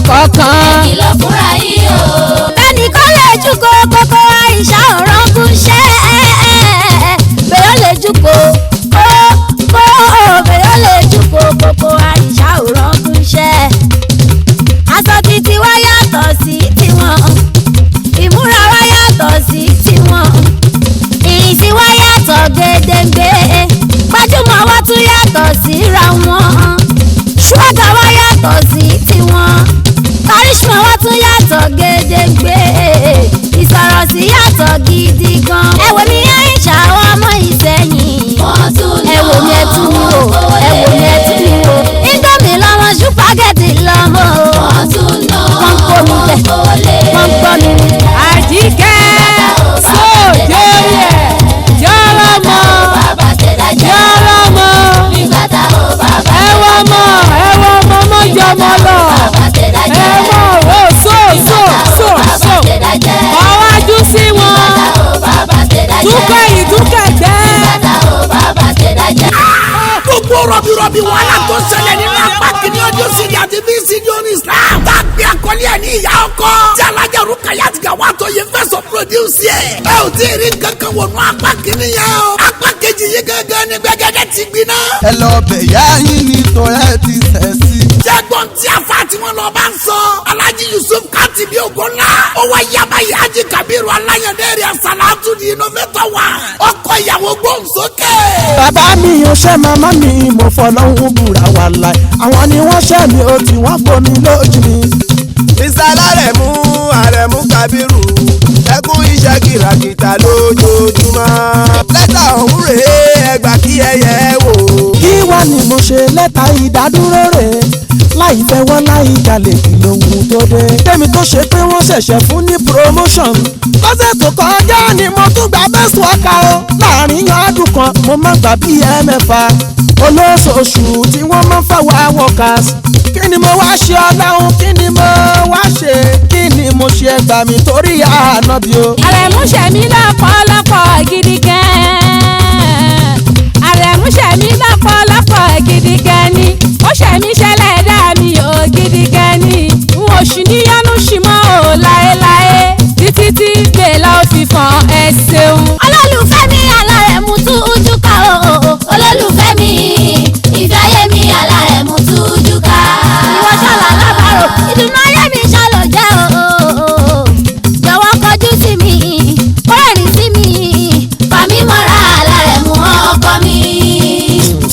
kọ̀ọ̀kan. Èmi lọ fúnra yìí o. Bẹ́ẹ̀ni kọ́ lè jùkọ́ kókó Àìṣà òrọ́gùn ṣẹ́. Bẹ́ẹ̀ lè jùkọ́ bẹ́ẹ̀ lè jùkọ́ kókó Àìṣà òrọ́gùn ṣẹ́. Aṣọ títí wá yàtọ̀ sí tiwọn. Ìmúra wá yàtọ̀ sí tiwọn. Ìrìnsí wá yàtọ̀ gédéǹgbé. Gbajúmọ̀ wá tún yàtọ̀ síra wọn. Ṣúgà wá yàtọ̀ sí tiwọn. Kárísímà wá tún yàtọ̀ gédéǹgbé. Ìsọ̀rọ̀ sí yàtọ̀ gidi gan. Ẹ wò mí Àìṣà ọmọ Ìṣẹ̀yìn. Wọ́n tún lọ Ẹ wò mí ẹ tún mi wò. Ẹ wò mí ẹ tún mi wò. Índómì lọ́mọ ṣúpágẹ́tì lọ́mọ. wọ́n tún lọ Wọ́n kó mi bẹ̀. wọlé. Wọ́n gbọ́ mi ní. Àjíkẹ́ sóòjé yẹ yọrọmọ Bàbá tẹ̀dájẹ́. yọrọmọ Nígbà táwọn bàbá ẹwọmọ mọjọmọ lọ bàbá tẹ̀dájẹ́. ẹwọ ò so Bàbá tẹ̀dájẹ́. ọwájú sí wọn Bàbá tẹ̀dájẹ́. túkọ̀ yìí túkọ̀ gbẹ́. Bàbá tẹ̀dájẹ́. gbogbo rọbìrọbì wàhálà tó ṣẹlẹ̀ nínú apá kìíní ọjọ́ sídi àti VCD on Islam. tá a gbé akọ́lé ẹ̀ ní ìyá ọkọ. tí alájà Rukaya ti gà wá tó yẹ fẹsọ̀ produce yẹ. ẹ ò tí ì rí kankan wọnú apá kìíní yẹn o. apá kejì yìí gángan ni gbẹgẹdẹ ti gbiná. ẹ lọ bẹ̀ yá yín ní tọ́lẹ̀ ti tẹ̀ sí. jẹ́gbọ́n tí a fa tí wọ́n lọ bá ń sọ. Alhaji Yusuf Katibi Ogunla. ó wá yaba Haji Kabiru Alayandere Asalatu di innovator wa. ọkọ ìyàwó gbóhùnsókè. bàbá mi ò ṣe màmá mi mo fọlọ́hún búra wà láì àwọn ni wọ́n ṣẹ́ mi ó ti wọ́n gbomi lójú mi. ìsàlárẹ̀mú àrẹ̀mú Kábírù ẹkún iṣẹ́ kìràkìtà lójoojúmọ́. lẹ́tà ọ̀hún rèé ẹgbà kí ẹyẹ wò. kí wá ni mo ṣe lẹ́tà ìdádúró rẹ̀ láì fẹ́ wọ́n láì jalè kí lóhun tó dé. tèmi tó ṣe pé wọ́n ṣẹ̀ṣẹ̀ fún ní promotion lọ́sẹ̀ tó kọjá ni mo tún gba best worker o. láàrin ọdún kan mo máa gbà bí ẹ̀mẹ́fà olóṣooṣù tí wọ́n máa ń fáwọn workers. kí ni mo wá ṣe ọlọ́run kí ni mo wá ṣe kí ni mo ṣe gbà mí torí ànábì o. Àrẹ̀múṣẹ̀mí lọ́pọ̀lọpọ̀ gidi gan. Àrẹ̀múṣẹ̀mí lọ́pọ̀lọpọ̀ gidi gan ni. Ó ṣẹ̀mí ṣẹlẹ̀ dá mi ò gidi gan ni. N ò ṣì níyanu ṣì mọ́ ò láéláé. Títí tí gbèlà ó fi fọn ẹ ṣeun. Olólùfẹ́ mi Alárẹ̀mú tújú ká o. Olólùfẹ́ mi ìfẹ́ ayé mi Alárẹ̀mú tújú ká. Ìwọ ṣọlá lábàárò ìdùnnú ayé mi ṣàlò jẹ́ o. Jọ̀wọ́ kọjú sí mi, kọ́rẹ́rì sí mi. Fàmí mọ́ra Alárẹ̀mú ọkọ mi.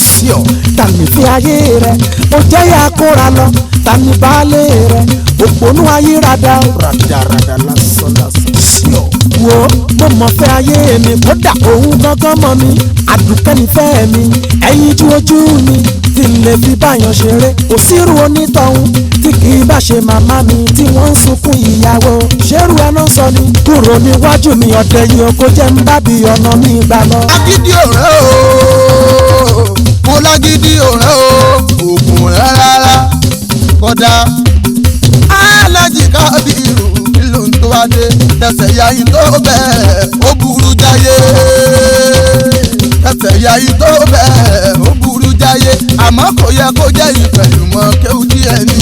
sí ọ tàmí fi ayé rẹ ó jẹ́ yà kóra lọ tàmí baálé rẹ òpónú ayérada radarada lásán lásán sí ọ. wo mo mọ̀ fẹ́ ayé mi kódà òun gángan mọ̀ mi àdùkẹ́ nífẹ̀ẹ́ mi ẹ̀yin ju ojú mi tí n lè fi báyọ̀ ṣeré kò sírú onítọ̀hún tí kì í bá ṣe màmá mi tí wọ́n ń sunkún ìyàwó ṣerú ẹ ló ń sọ ni kúrò níwájú mi ọ̀dẹ̀ yìí o kò jẹ́ ń bábí ọ̀nà mi gbà lọ. agídí ọ̀rẹ́ o mo lágídí ọ̀rẹ́ o oògùn rẹ̀ rárá kódà Alhaji Kábírù kí ló ń tó wá dé tẹsẹ̀ ya yìí tó bẹ́ẹ̀ ó burú jáyé tẹsẹ̀ ya yìí tó bẹ́ẹ̀ ó burú jáyé àmọ́ kò yẹ kó jẹ́ ìpẹ̀lú mọ́ kéwú díẹ̀ ní.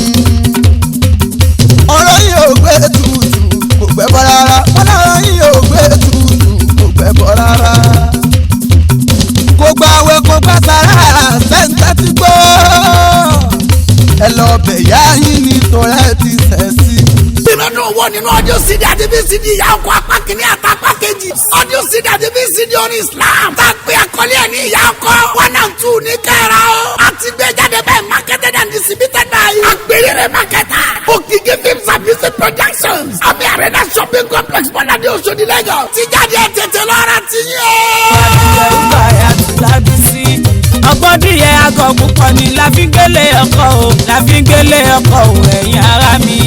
ọ̀rọ̀ yìí ò gbé tutù kò gbẹ́ bọ́ rárá ọ̀rọ̀ yìí ò gbé tutù kò gbẹ́ bọ́ rárá kò gba àwẹ̀ kò gba sàrà sẹ́ńtẹ́ ti gbọ́. ẹ lọ bẹ̀ yá yín ní tọ́lẹ̀ ti sẹ̀ sí. nínú owó nínú ọdún sídi àti VCD ìyá ọkọ apá kìíní àti apá kejì. ọdún sídi àti VCD on Islam. tá a gbé akọ́lé ẹ̀ ní ìyá ọkọ. 1 and 2 ní kẹ́ra o. a ti gbé jáde bẹ́ẹ̀ marketed and distributed by. agbèrè rẹ̀ marketer. Òkìkí films and music productions. àmì arena shopping complex bọ́ládé Òṣòdì Lagos. ti jáde ẹ̀ tètè lọ́ra ti yín o. ọgbọ́n díẹ̀ àgọ́ púpọ̀ ni la fi ń gbélé ọkọ̀ o la fi ń gbélé ọkọ̀ o ẹ̀yin ará mi.